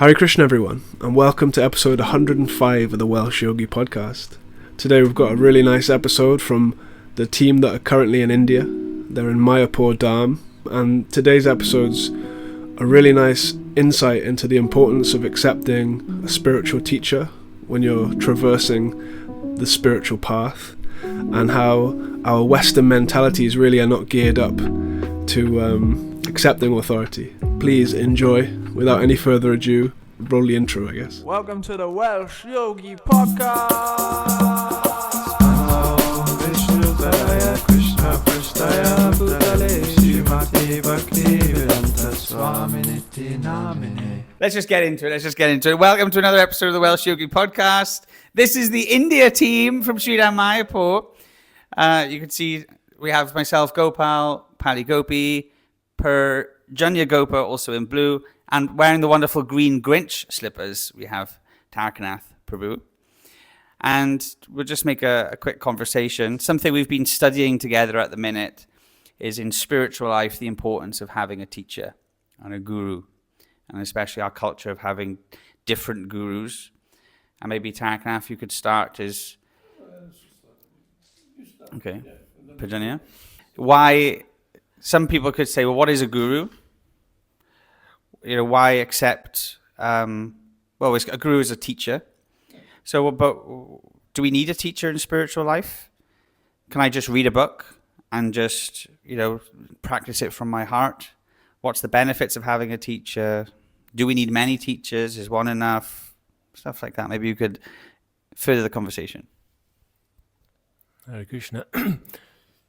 Hare Krishna everyone, and welcome to episode 105 of the Welsh Yogi Podcast. Today we've got a really nice episode from the team that are currently in India. They're in Mayapur Dham, and today's episode's a really nice insight into the importance of accepting a spiritual teacher when you're traversing the spiritual path, and how our Western mentalities really are not geared up to accepting authority. Please enjoy. Without any further ado, roll the intro, I guess. Welcome to the Welsh Yogi Podcast. Let's just get into it. Welcome to another episode of the Welsh Yogi Podcast. This is the India team from Sridham Mayapur. You can see we have myself, Gopal, Pali Gopi, Parjanya Gopa, also in blue, and wearing the wonderful green Grinch slippers, we have Tarakanatha Prabhu. And we'll just make a quick conversation. Something we've been studying together at the minute is in spiritual life, the importance of having a teacher and a guru, and especially our culture of having different gurus. And maybe Tarakanatha, you could start as... Okay, Parjanya. Why... Some people could say, well, what is a guru? You know, why accept... a guru is a teacher. So, but do we need a teacher in spiritual life? Can I just read a book and just, practice it from my heart? What's the benefits of having a teacher? Do we need many teachers? Is one enough? Stuff like that. Maybe you could further the conversation. Hare Krishna.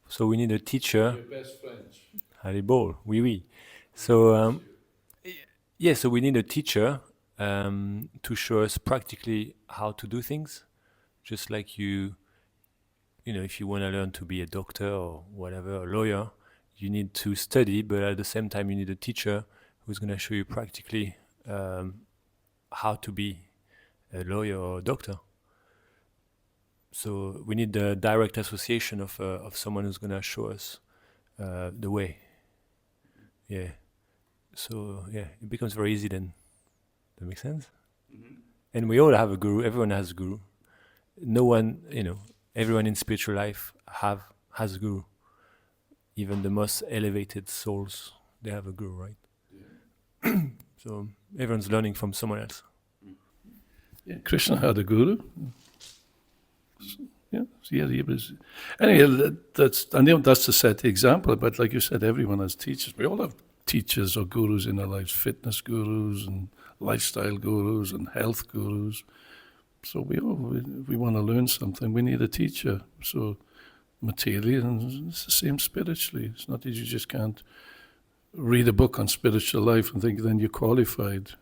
So we need a teacher. Your best friends. Haribol, oui. So, so we need a teacher to show us practically how to do things. Just like if you want to learn to be a doctor or whatever, a lawyer, you need to study, but at the same time you need a teacher who's going to show you practically how to be a lawyer or a doctor. So we need the direct association of someone who's going to show us the way. Yeah. So it becomes very easy then. That makes sense? Mm-hmm. And we all have a guru. Everyone has a guru. No one, everyone in spiritual life has a guru. Even the most elevated souls, they have a guru, right? Yeah. So everyone's learning from someone else. Yeah, Krishna had a guru. He was. Anyway, that's to set the example. But like you said, everyone has teachers. We all have teachers or gurus in our lives: fitness gurus and lifestyle gurus and health gurus. So we want to learn something, we need a teacher. So materially, and it's the same spiritually. It's not that you just can't read a book on spiritual life and think then you're qualified.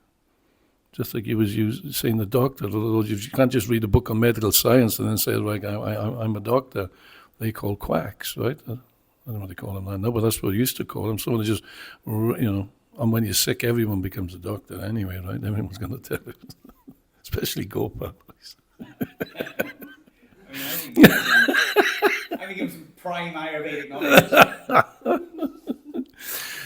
Just like saying the doctor, you can't just read a book on medical science and then say, like, I'm a doctor. They call quacks, right? I don't know what they call them now, but that's what we used to call them. Someone just, and when you're sick, everyone becomes a doctor anyway, right? Everyone's going to tell you, especially Gopala. I think give some prime Ayurvedic knowledge.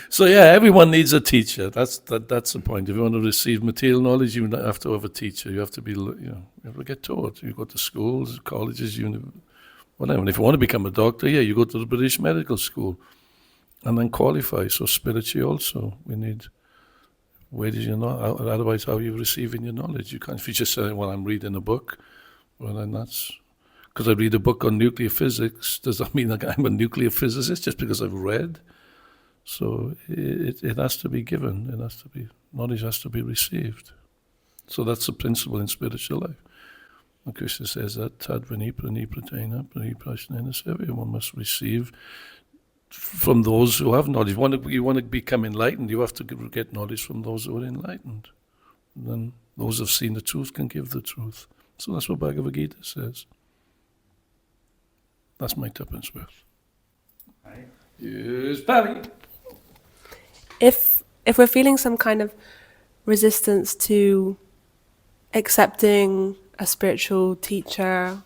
So everyone needs a teacher. That's the point. If you want to receive material knowledge, you have to have a teacher. You have to be, you have to get taught. You go to schools, colleges, whatever. And if you want to become a doctor, you go to the British Medical School, and then qualify. So spiritually also, we need. Where did you know? Otherwise, how are you receiving your knowledge? You can't. If you just say, "Well, I'm reading a book," well, then that's because I read a book on nuclear physics. Does that mean that I'm a nuclear physicist just because I've read? So it has to be given. Knowledge has to be received. So that's the principle in spiritual life. And Krishna says that Tadvani Prani Pratena Prani Prashnena everyone must receive from those who have knowledge. You want to become enlightened, you have to get knowledge from those who are enlightened. And then those who have seen the truth can give the truth. So that's what Bhagavad Gita says. That's my tuppence worth. Right. Yes, Pali. If we're feeling some kind of resistance to accepting a spiritual teacher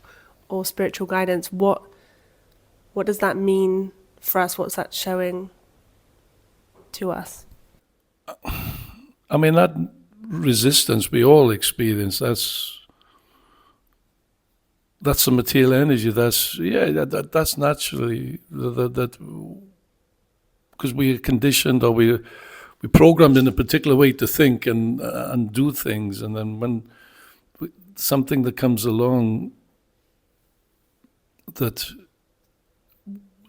or spiritual guidance, what does that mean for us? What's that showing to us? I mean, that resistance we all experience. That's the material energy. That's naturally that because we're conditioned or we're programmed in a particular way to think and do things, and then when something that comes along that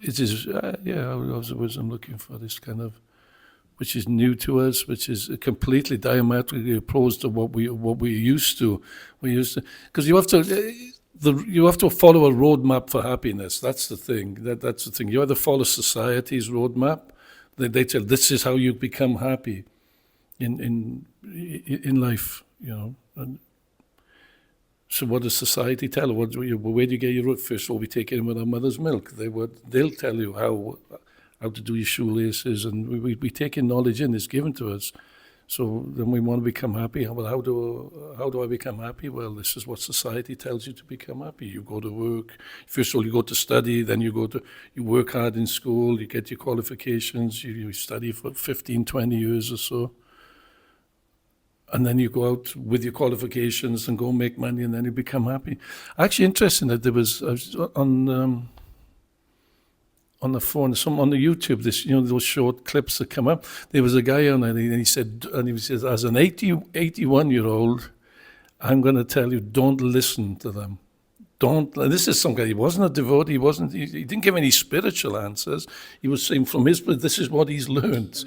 it is I'm looking for this kind of, which is new to us, which is completely diametrically opposed to what we used to. Because you have to follow a roadmap for happiness. That's the thing. That's the thing. You either follow society's roadmap. They tell this is how you become happy in life. And so what does society tell? Where do you get your root? First of all, we take it in with our mother's milk. They'll tell you how to do your shoelaces, and we take in knowledge in. It's given to us. So then we want to become happy. Well, how do I become happy? Well, this is what society tells you to become happy. You go to work. First of all, you go to study. Then you work hard in school. You get your qualifications. You study for 15, 20 years or so. And then you go out with your qualifications and go make money, and then you become happy. Actually, interesting that I was on the phone, on the YouTube, those short clips that come up. There was a guy on it, and he said, as an 81-year-old, I'm going to tell you, don't listen to them. Don't. And this is some guy. He wasn't a devotee. He didn't give any spiritual answers. He was saying from his, this is what he's learned.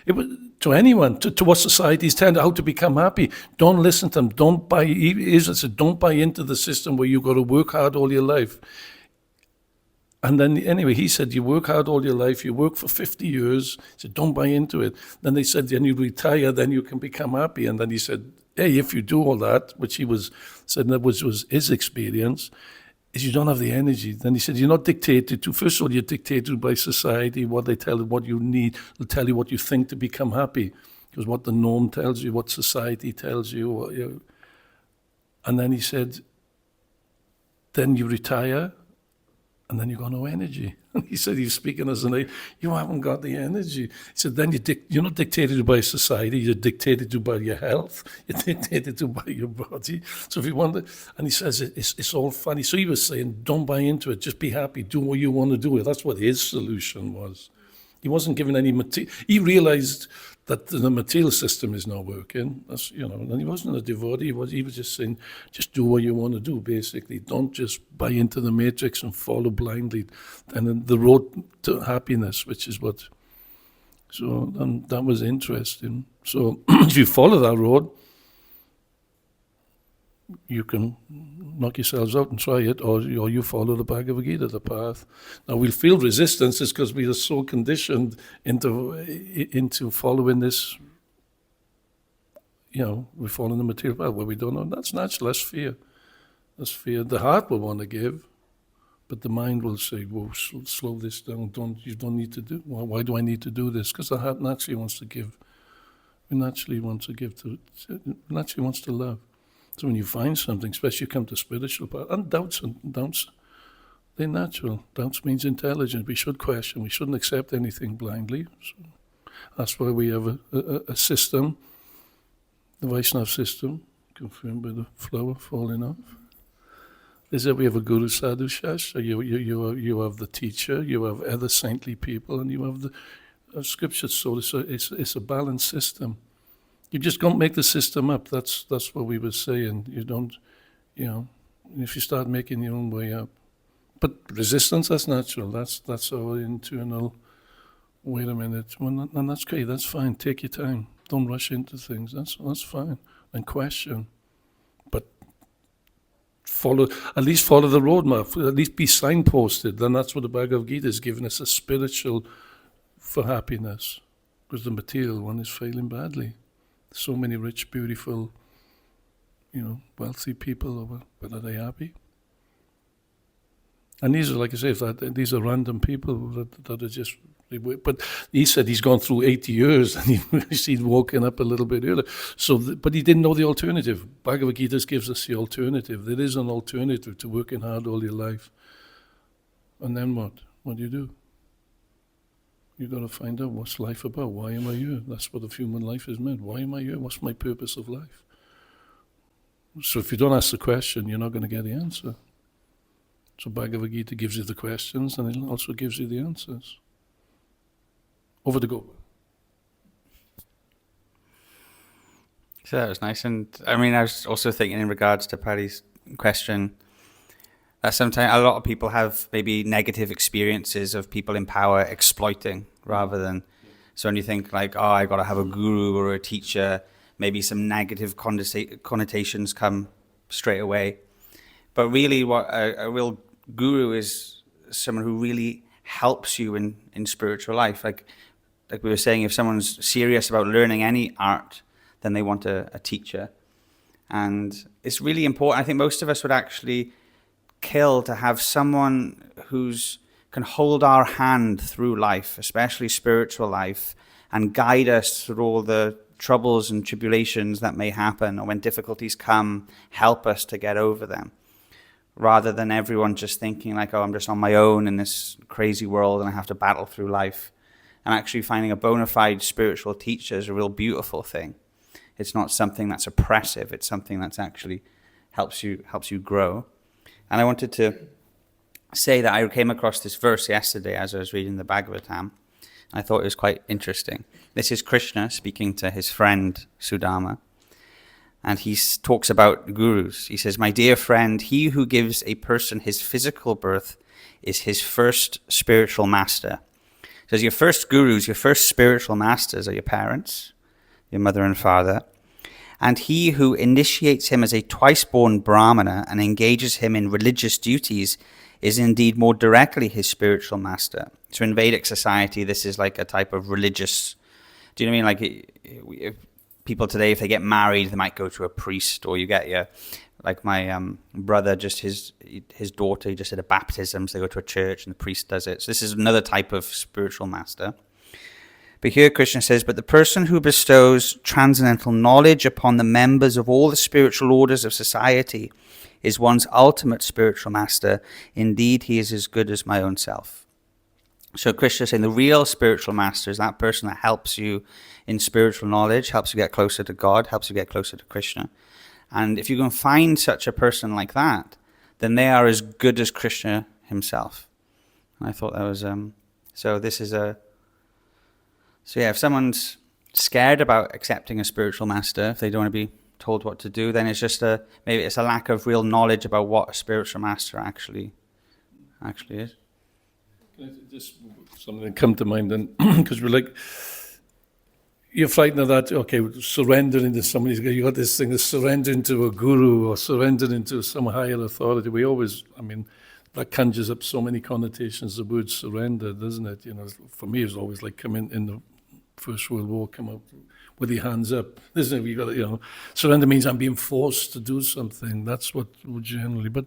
It was to anyone, to what society's telling how to become happy. Don't listen to them. Don't buy into the system where you've got to work hard all your life. And then anyway, he said, you work hard all your life, you work for 50 years. He said, don't buy into it. Then they said, then you retire, then you can become happy. And then he said, hey, if you do all that, which he said that was his experience, is you don't have the energy. Then he said, you're not dictated to. First of all, you're dictated by society, what they tell you, what you need. They'll tell you what you think to become happy, because what the norm tells you, what society tells you. And then he said, then you retire, and then you got no energy. He said, he's speaking as an age, you haven't got the energy. He said, then you're not dictated to by society, you're dictated to by your health, you're dictated to by your body. So if you want to, and he says, it's all funny. So he was saying, don't buy into it, just be happy, do what you want to do. That's what his solution was. He wasn't given any material. He realized that the material system is not working. That's, and he wasn't a devotee. He was just saying, just do what you want to do, basically. Don't just buy into the matrix and follow blindly. And then the road to happiness, which is what. So and that was interesting. So if you follow that road, you can knock yourselves out and try it, or you follow the Bhagavad Gita, the path. Now we'll feel resistance is because we are so conditioned into following this. We follow the material path where we don't know. That's natural. That's fear. That's fear. The heart will want to give, but the mind will say, "Whoa, slow this down. You don't need to do. Why do I need to do this?" Because the heart naturally wants to give. It naturally wants to give naturally wants to love. So when you find something, especially you come to spiritual part, and doubts, they're natural. Doubts means intelligence. We should question. We shouldn't accept anything blindly. So that's why we have a system, the Vaishnava system, confirmed by the flower falling off. Is that we have a Guru Sadhu Shastra. You have the teacher, you have other saintly people, and you have the scripture. So it's a balanced system. You just don't make the system up. That's what we were saying. You don't, if you start making your own way up. But resistance, that's natural. That's our internal, wait a minute. Well, and that's okay. That's fine. Take your time. Don't rush into things. That's fine. And question. But at least follow the roadmap. At least be signposted. Then that's what the Bhagavad Gita is giving us, a spiritual for happiness. Because the material one is failing badly. So many rich, beautiful, wealthy people, but are they happy? And these are, like I say, these are random people that are just. But he said he's gone through 80 years and he's woken up a little bit earlier. But he didn't know the alternative. Bhagavad Gita gives us the alternative. There is an alternative to working hard all your life. And then what? What do? You got to find out what's life about. Why am I here? That's what human life is meant. Why am I here? What's my purpose of life? So if you don't ask the question, you're not going to get the answer. So Bhagavad Gita gives you the questions, and it also gives you the answers. Over to Gopala. So that was nice. And I mean, I was also thinking in regards to Paddy's question, that sometimes a lot of people have maybe negative experiences of people in power exploiting rather than, so when you think like, oh, I got to have a guru or a teacher, maybe some negative connotations come straight away. But really what a real guru is someone who really helps you in spiritual life. Like we were saying, if someone's serious about learning any art, then they want a teacher. And it's really important. I think most of us would actually kill to have someone who's can hold our hand through life, especially spiritual life, and guide us through all the troubles and tribulations that may happen, or when difficulties come, help us to get over them. Rather than everyone just thinking like, oh, I'm just on my own in this crazy world and I have to battle through life. And actually finding a bona fide spiritual teacher is a real beautiful thing. It's not something that's oppressive. It's something that's actually helps you grow. And I wanted to say that I came across this verse yesterday as I was reading the Bhagavatam. I thought it was quite interesting. This is Krishna speaking to his friend Sudama. And he talks about gurus. He says, my dear friend, he who gives a person his physical birth is his first spiritual master. So your first gurus, your first spiritual masters are your parents, your mother and father. And he who initiates him as a twice-born Brahmana and engages him in religious duties is indeed more directly his spiritual master. So in Vedic society, this is like a type of religious, do you know what I mean? Like if people today, if they get married, they might go to a priest, or you get your, like my brother, just his daughter, he just did a baptism, so they go to a church and the priest does it. So this is another type of spiritual master. But here Krishna says, but the person who bestows transcendental knowledge upon the members of all the spiritual orders of society is one's ultimate spiritual master. Indeed, he is as good as my own self. So Krishna is saying the real spiritual master is that person that helps you in spiritual knowledge, helps you get closer to God, helps you get closer to Krishna. And if you can find such a person like that, then they are as good as Krishna himself. And I thought that was, so this is so yeah, if someone's scared about accepting a spiritual master, if they don't want to be told what to do, then it's just maybe it's a lack of real knowledge about what a spiritual master actually is. Just something that come to mind then, because we're like, you're frightened of that, okay, surrendering to somebody, you got this thing of surrendering to a guru or surrendering to some higher authority. We always, I mean, that conjures up so many connotations, the word surrender, doesn't it? You know, for me, it's always like come in the First World War, come up with your hands up, isn't it? You got to, you know, surrender means I'm being forced to do something. That's what we generally, but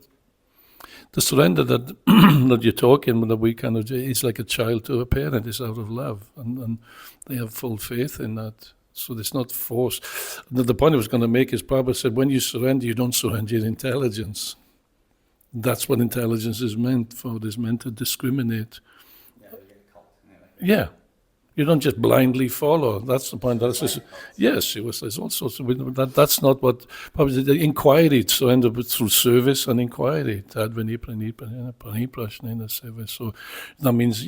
the surrender that that you're talking, that we kind of, it's like a child to a parent. It's out of love, and they have full faith in that. So it's not forced. The point I was going to make is, Prabhupada said, when you surrender, you don't surrender your intelligence. That's what intelligence is meant for. It's meant to discriminate. Yeah. You don't just blindly follow. That's the point. That's just, yes, it was. There's all sorts of. That's not what. Probably the inquiry, surrender through service and inquiry. Tadvani pranipranina service. So that means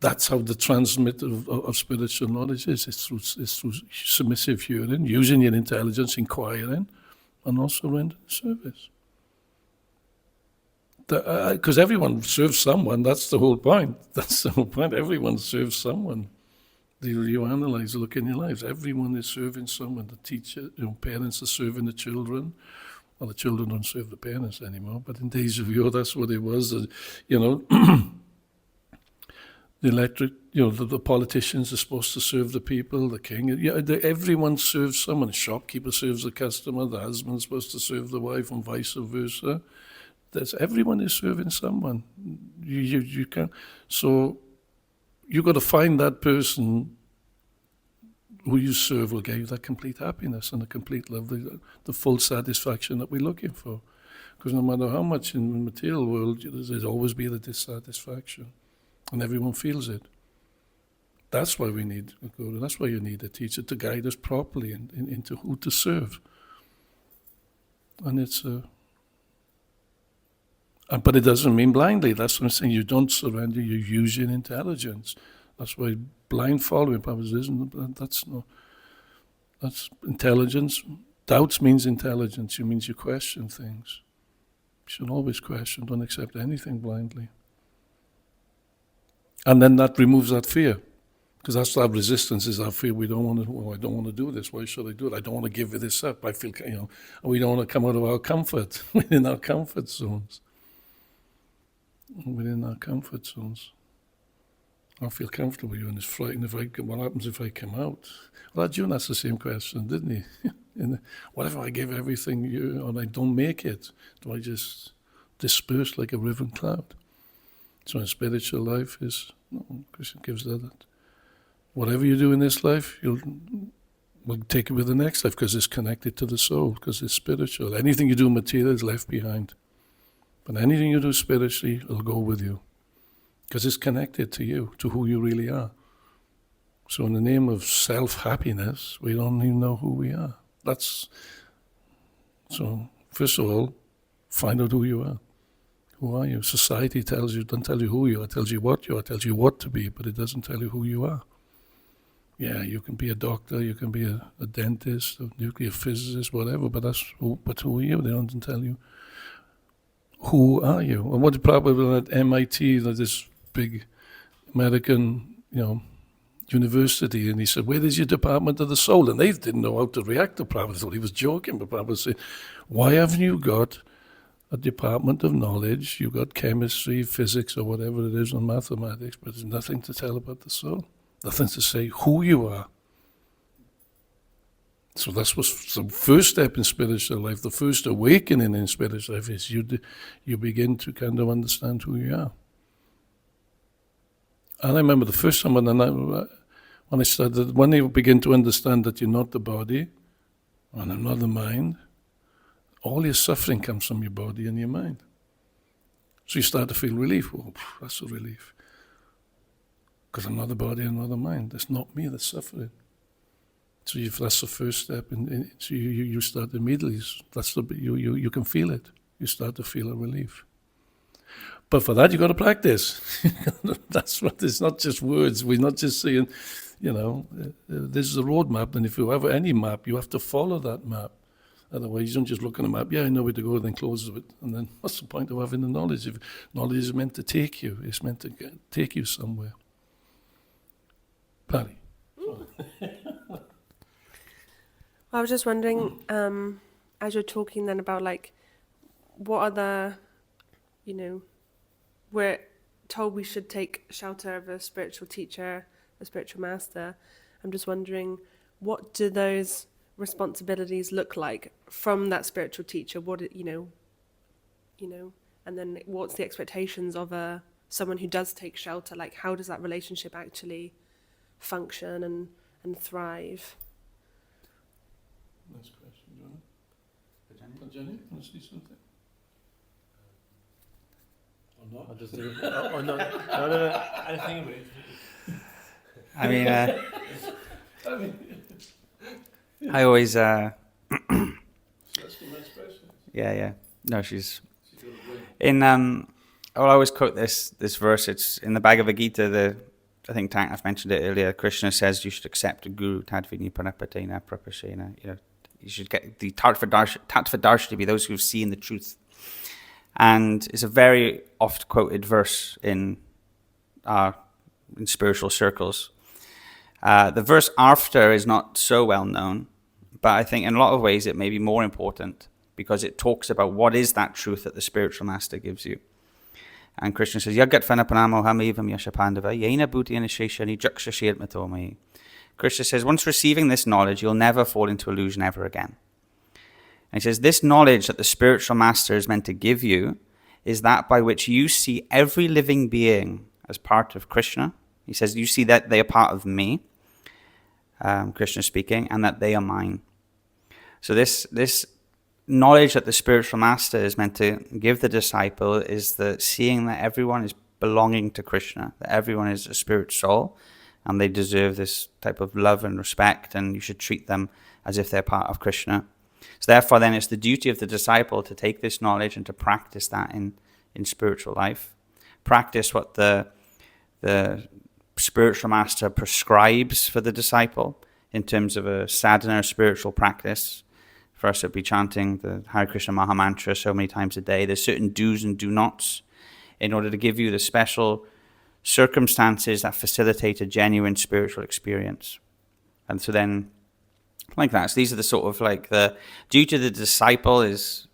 that's how the transmit of spiritual knowledge is. It's through submissive hearing, using your intelligence, inquiring, and also rendering service. Because everyone serves someone, that's the whole point. That's the whole point. Everyone serves someone. You analyze, look in your lives. Everyone is serving someone. The teacher, parents are serving the children. Well, the children don't serve the parents anymore, but in days of yore, that's what it was. The electric, the politicians are supposed to serve the people, the king. Everyone serves someone. The shopkeeper serves the customer. The husband's supposed to serve the wife, and vice versa. Everyone is serving someone. You can, so you got to find that person who you serve will give you that complete happiness and the complete love, the full satisfaction that we're looking for. Because no matter how much in the material world, there's always be the dissatisfaction, and everyone feels it. That's why we need a guru. That's why you need a teacher to guide us properly into who to serve. And it's but it doesn't mean blindly. That's what I'm saying. You don't surrender. You use your intelligence. That's why blind following isn't. That's intelligence. Doubts means intelligence. It means you question things. You should always question. Don't accept anything blindly. And then that removes that fear. Because that's our resistance, is our fear. We don't want to, I don't want to do this. Why should I do it? I don't want to give this up. I feel, we don't want to come out of our comfort, within our comfort zones. Within our comfort zones. I feel comfortable here, and it's frightening what happens if I come out? Well, June asked the same question, didn't he? What if I give everything and I don't make it? Do I just disperse like a river and cloud? So in spiritual life Krishna gives that. Whatever you do in this life, we'll take it with the next life, because it's connected to the soul, because it's spiritual. Anything you do material is left behind. But anything you do spiritually will go with you, because it's connected to you, to who you really are. So in the name of self-happiness, we don't even know who we are. So first of all, find out who you are. Who are you? Society doesn't tell you who you are, it tells you what you are, it tells you what to be, but it doesn't tell you who you are. Yeah, you can be a doctor, you can be a dentist, a nuclear physicist, whatever, but who are you? They don't tell you. Who are you? And what the problem at MIT, this big American, university, and he said, where is your department of the soul? And they didn't know how to react to Prabhupada. They thought he was joking, but Prabhupada said, why haven't you got a department of knowledge? You got chemistry, physics, or whatever it is, and mathematics, but there's nothing to tell about the soul. Nothing to say who you are. So that's what's the first step in spiritual life. The first awakening in spiritual life is you begin to kind of understand who you are. And I remember the first time when you begin to understand that you're not the body, and I'm not the mind, all your suffering comes from your body and your mind. So you start to feel relief. Oh, that's a relief. Because I'm not the body, I'm not the mind. It's not me that's suffering. So that's the first step. So you start immediately. You can feel it. You start to feel a relief. But for that, you've got to practice. That's what, it's not just words. We're not just saying, this is a roadmap, and if you have any map, you have to follow that map. Otherwise, you don't just look at a map, I know where to go, then close it. And then what's the point of having the knowledge? If knowledge is meant to take you, it's meant to take you somewhere. Pali. I was just wondering, as you're talking then about what are the, we're told we should take shelter of a spiritual teacher, a spiritual master. I'm just wondering, what do those responsibilities look like from that spiritual teacher? What, and then what's the expectations of someone who does take shelter? How does that relationship actually function and thrive? Next question, Parjanya, want to say something? Or not? I'll just do it. Oh, no. I think about it. I mean, I always. That's the next question. Yeah. No, she's in. I always quote this verse. It's in the Bhagavad Gita. I think I've mentioned it earlier. Krishna says you should accept a guru, tadvini parapatena prapashena. You should get the tattvadarshi to be those who've seen the truth. And it's a very oft quoted verse in spiritual circles. The verse after is not so well known, but I think in a lot of ways it may be more important because it talks about what is that truth that the spiritual master gives you. And Krishna says, Yagat Vanapanamo Hamivam Yashapandava, Yena Bhuti Anisheshani Jakshashir Matomai. Krishna says, once receiving this knowledge, you'll never fall into illusion ever again. And he says, this knowledge that the spiritual master is meant to give you is that by which you see every living being as part of Krishna. He says, you see that they are part of me, Krishna speaking, and that they are mine. So this knowledge that the spiritual master is meant to give the disciple is the seeing that everyone is belonging to Krishna, that everyone is a spirit soul, and they deserve this type of love and respect, and you should treat them as if they're part of Krishna. So therefore then it's the duty of the disciple to take this knowledge and to practice that in spiritual life. Practice what the spiritual master prescribes for the disciple in terms of a sadhana, spiritual practice. For us, it would be chanting the Hare Krishna Maha Mantra so many times a day. There's certain do's and do nots in order to give you the special circumstances that facilitate a genuine spiritual experience. And so then, like that. So these are the sort of like the duty of the disciple is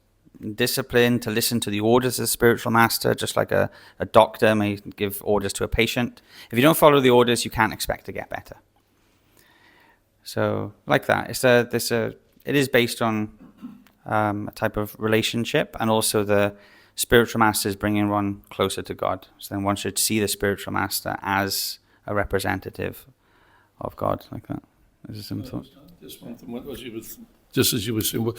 discipline to listen to the orders of the spiritual master, just like a doctor may give orders to a patient. If you don't follow the orders, you can't expect to get better. So like that. It is based on a type of relationship, and also the spiritual master is bringing one closer to God. So then one should see the spiritual master as a representative of God, like that. This is some thought. Just one thing, just as you were saying, well,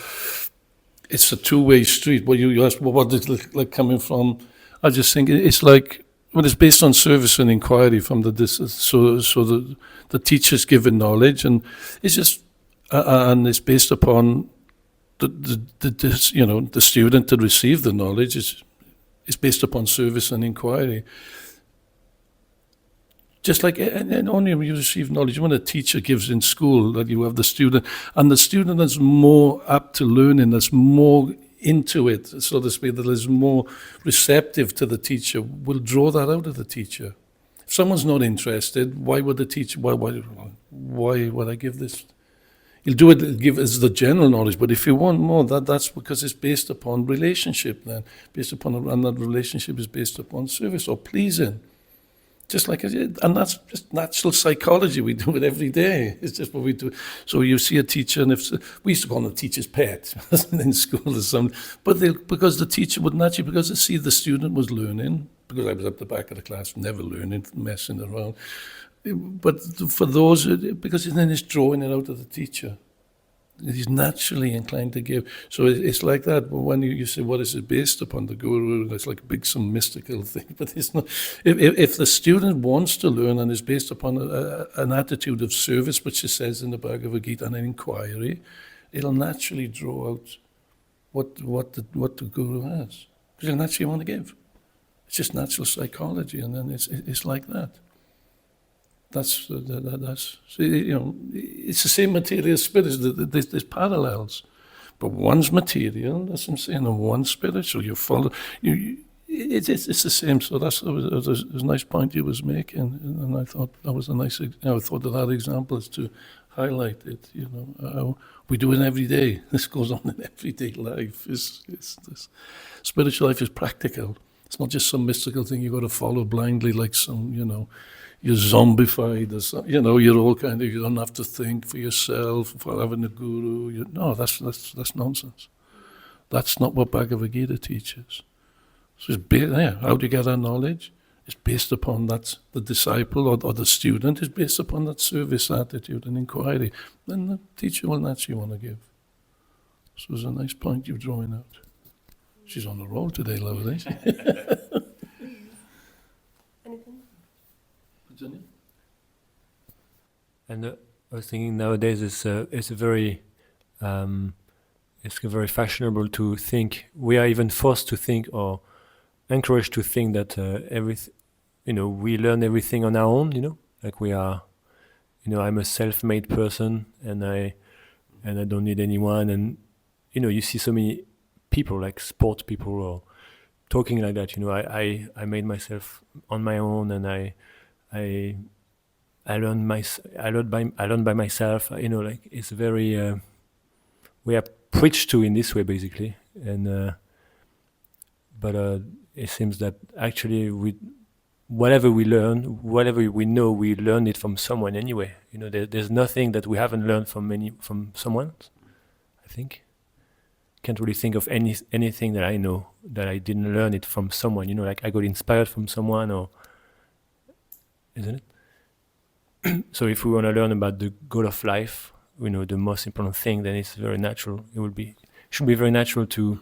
it's a two-way street. Well, you asked, well, what is it like coming from? I just think it's like, well, it's based on service and inquiry from so the teacher's given knowledge, and it's just, and it's based upon the student to receive the knowledge. It's based upon service and inquiry. Just like, and only when you receive knowledge, when a teacher gives in school, that you have the student, and the student is more apt to learning, that's more into it, so to speak, that is more receptive to the teacher, will draw that out of the teacher. If someone's not interested, why would the teacher, why would I give this? He'll do it, give as the general knowledge, but if you want more, that's because it's based upon relationship then, and that relationship is based upon service or pleasing. Just like, and that's just natural psychology. We do it every day. It's just what we do. So you see a teacher, and we used to call them the teacher's pet in school or something, but because the teacher would naturally, because they see the student was learning, because I was up the back of the class, never learning, messing around. But for those, because then it's drawing it out of the teacher. He's naturally inclined to give. So it's like that. But when you say, what is it based upon? The guru, that's like some mystical thing. But it's not. If the student wants to learn and is based upon an attitude of service, which it says in the Bhagavad Gita, and an inquiry, it'll naturally draw out what the guru has. Because he'll naturally want to give. It's just natural psychology, and then it's like that. That's so, it's the same material spirit. There's parallels, but one's material, that's what I'm saying, and one's spiritual. You follow. It's the same. So it was a nice point you was making, and I thought that was a nice. I thought that example is to highlight it. How we do it every day. This goes on in everyday life. This spiritual life is practical. It's not just some mystical thing you got to follow blindly, like some you're zombified, or something, you're all kind of, you don't have to think for yourself, for having a guru. No, that's nonsense. That's not what Bhagavad Gita teaches. So how do you get that knowledge? It's based upon that, the disciple or the student is based upon that service attitude and inquiry. Then the teacher will naturally want to give. So it's a nice point you're drawing out. She's on the roll today, love, isn't she? And I was thinking nowadays it's very fashionable to think. We are even forced to think or encouraged to think that we learn everything on our own. Like we are, I'm a self-made person and I don't need anyone. And you see so many people, like sports people, or talking like that. I made myself on my own, and I learned by myself. Like it's very we are preached to in this way basically, and but it seems that actually whatever we learn, whatever we know, we learn it from someone anyway. There's nothing that we haven't learned from someone. I think can't really think of anything that I know that I didn't learn it from someone. Like I got inspired from someone, or isn't it? So if we want to learn about the goal of life, the most important thing, then it's very natural. It should be very natural to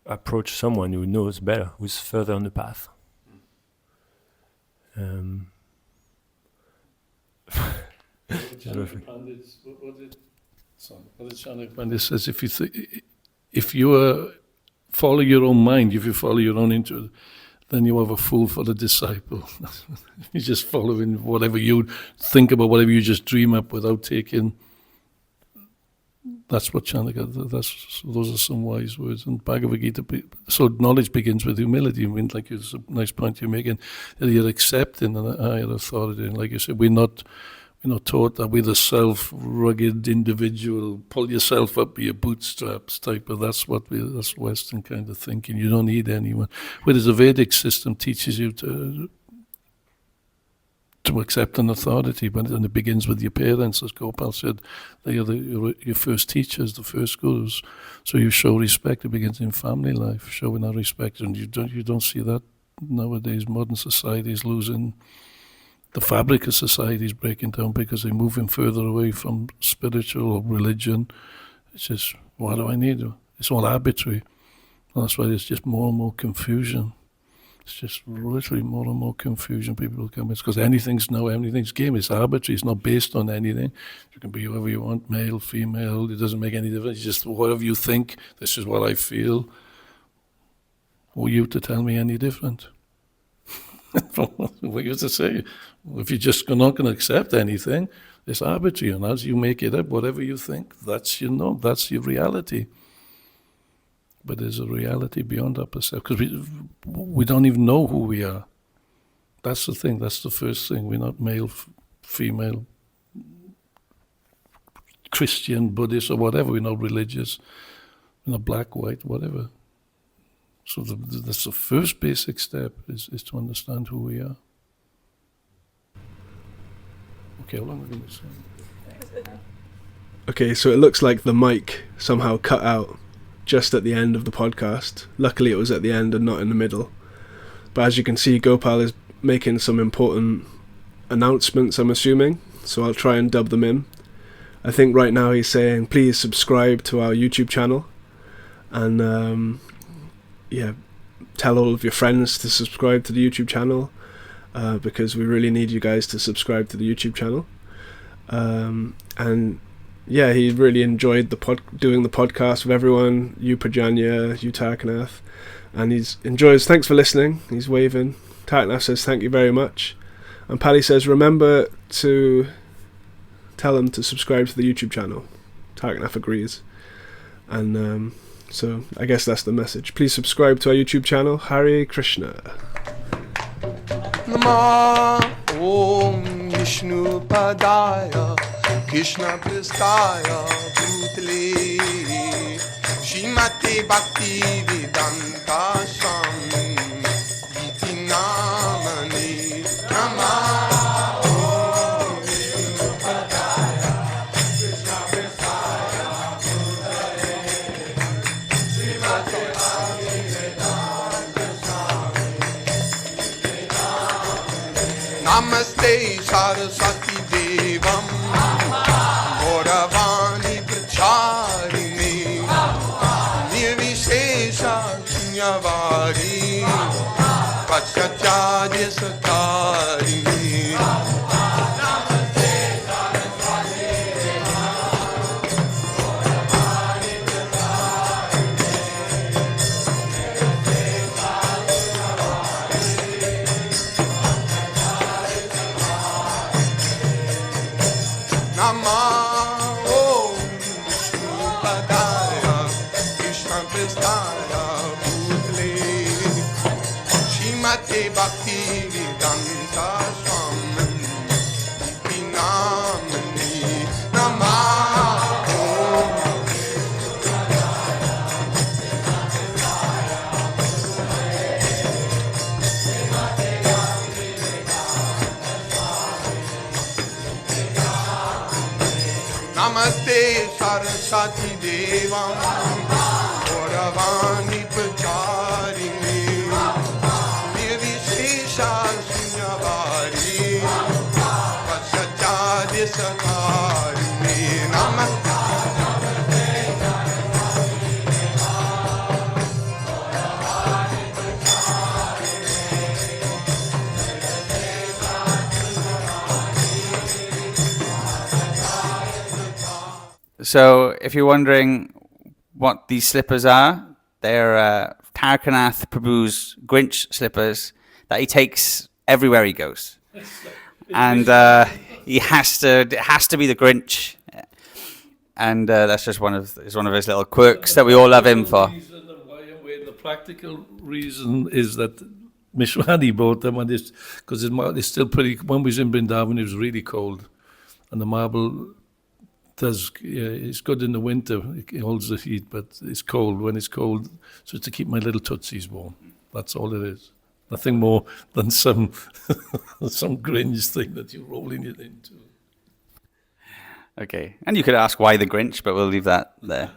approach someone who knows better, who's further on the path. Chanakya Pandit says, if you follow your own mind, if you follow your own interest, then you have a fool for the disciple. You're just following whatever you think about, whatever you just dream up without taking. That's what Chanakya, those are some wise words. And Bhagavad Gita, so knowledge begins with humility. I mean, like it's a nice point you're making, that you're accepting an higher authority. And like you said, we're not taught that we're the self-rugged individual, pull yourself up by your bootstraps type of, that's Western kind of thinking. You don't need anyone. Whereas the Vedic system teaches you to accept an authority, and it begins with your parents, as Gopal said. They are your first teachers, the first gurus. So you show respect. It begins in family life, showing that respect, and you don't see that nowadays. Modern society is losing. The fabric of society is breaking down because they're moving further away from spiritual or religion. It's just, what do I need? It's all arbitrary. And that's why there's just more and more confusion. It's just literally more and more confusion. People come. It's because everything's game. It's arbitrary. It's not based on anything. You can be whoever you want, male, female. It doesn't make any difference. It's just whatever you think. This is what I feel. Who are you to tell me any different? What you have to say? If you're just not going to accept anything, it's arbitrary. And as you make it up, whatever you think, that's your reality. But there's a reality beyond our perception, because we don't even know who we are. That's the thing. That's the first thing. We're not male, female, Christian, Buddhist, or whatever. We're not religious. We're not black, white, whatever. So that's the first basic step, is to understand who we are. Okay, how long are we going to say? Okay, so it looks like the mic somehow cut out just at the end of the podcast. Luckily it was at the end and not in the middle. But as you can see, Gopal is making some important announcements, I'm assuming, so I'll try and dub them in. I think right now he's saying, please subscribe to our YouTube channel, and tell all of your friends to subscribe to the YouTube channel, because we really need you guys to subscribe to the YouTube channel. And yeah, he really enjoyed doing the podcast with everyone, you Parjanya, you Tarakanatha, and thanks for listening. He's waving. Tarakanatha says thank you very much, and Pali says remember to tell them to subscribe to the YouTube channel. Tarakanatha agrees, and so I guess that's the message. Please subscribe to our YouTube channel. Hare Krishna. Nama Om Vishnu Padaya Krishna Pristaya Bhutale Shrimate Bhakti Vedanta Swami Iti Namane Nama Om Vishnu Padaya Krishna Pristaya Bhutale Shrimate Bhakti Vedanta Swami Namaste Saraswati Devam Gauravani Pracharini Nirvishesha Shinyavari Pachacharya Satarini Namaste Saraswati Devam Gauravani Pracharini Nama Om Vishnu Padaya Krishna Pristaya Bhutale Shrimate Bhakti Vedanta Swami Iti Namane Nama Om Vishnu Padaya Krishna Pristaya Bhutale Shrimate Bhakti Vedanta Swami Namaste Saraswati Devam Gauravani Pracharini Nirvishesha Shinyavari Pachacharya Satarini Namaste Saraswati Devam So if you're wondering what these slippers are, they're Tarakanatha Prabhu's Grinch slippers that he takes everywhere he goes. And it has to be the Grinch. And that's just one of his little quirks that we all love him for. The practical reason is that Mishwani bought them, and because it's still pretty. When we was in Vrindavan, it was really cold, and the marble it's good in the winter. It holds the heat, but it's cold when it's cold. So it's to keep my little tootsies warm. That's all it is. Nothing more than some Grinch thing that you're rolling it into. Okay, and you could ask why the Grinch, but we'll leave that there.